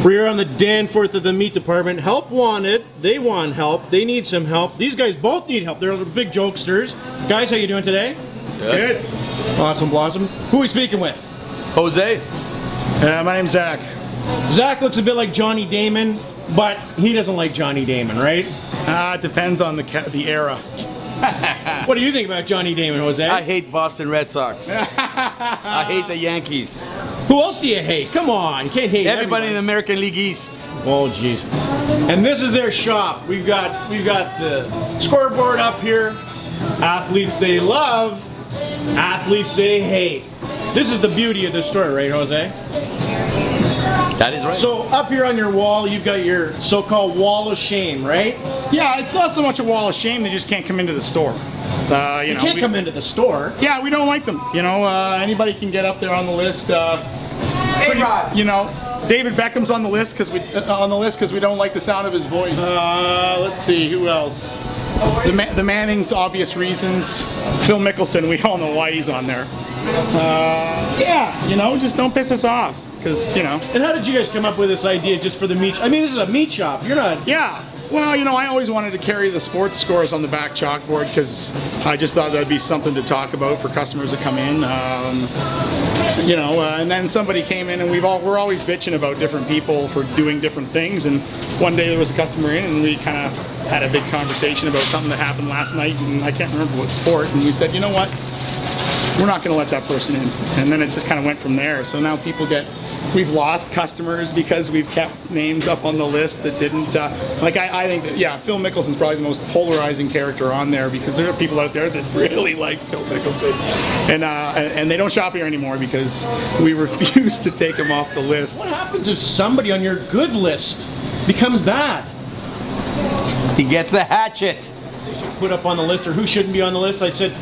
We're here on the Danforth of the meat department. Help wanted. They want help. They need some help. These guys both need help. They're big jokesters. Guys, how you doing today? Good. Awesome, Blossom. Who are we speaking with? Jose. My name's Zach. Zach looks a bit like Johnny Damon, but he doesn't like Johnny Damon, right? It depends on the era. What do you think about Johnny Damon, Jose? I hate Boston Red Sox. I hate the Yankees. Who else do you hate? Come on, you can't hate Everybody in the everyone. American League East. Oh, jeez. And this is their shop. We've got the scoreboard up here. Athletes they love, athletes they hate. This is the beauty of the store, right, Jose? That is right. So up here on your wall, you've got your so-called wall of shame, right? Yeah, it's not so much a wall of shame. They just can't come into the store. You can't come into the store. Yeah, we don't like them. You know, anybody can get up there on the list. You know, David Beckham's on the list because we don't like the sound of his voice. Let's see, who else? The Mannings, obvious reasons. Phil Mickelson, we all know why he's on there. Yeah, you know, just don't piss us off. Because, you know. And how did you guys come up with this idea just for the meat? I mean, this is a meat shop. You're not. Yeah. Well, you know, I always wanted to carry the sports scores on the back chalkboard because I just thought that'd be something to talk about for customers that come in. You know, and then somebody came in and we're always bitching about different people for doing different things. And one day there was a customer in and we kind of had a big conversation about something that happened last night, and I can't remember what sport. And we said, you know what? We're not going to let that person in. And then it just kind of went from there. So now we've lost customers because we've kept names up on the list that didn't, I think that, yeah, Phil Mickelson's probably the most polarizing character on there because there are people out there that really like Phil Mickelson. And they don't shop here anymore because we refuse to take him off the list. What happens if somebody on your good list becomes bad? He gets the hatchet. Put up on the list, or who shouldn't be on the list? I said,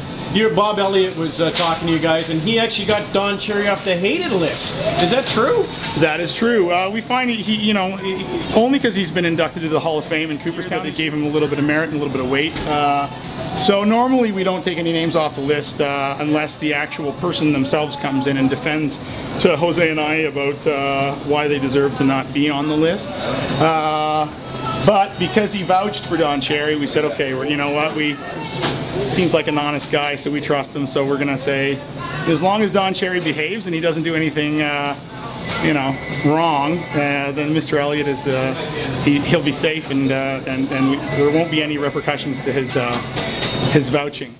Bob Elliott was talking to you guys, and he actually got Don Cherry off the hated list. Is that true? That is true. We find he only because he's been inducted to the Hall of Fame in Cooperstown, they gave him a little bit of merit and a little bit of weight. So normally we don't take any names off the list unless the actual person themselves comes in and defends to Jose and I about why they deserve to not be on the list. But because he vouched for Don Cherry, we said, okay, well, you know what, seems like an honest guy, so we trust him. So we're gonna say, as long as Don Cherry behaves and he doesn't do anything, you know, wrong, then Mr. Elliott is he'll be safe, and there won't be any repercussions to his vouching.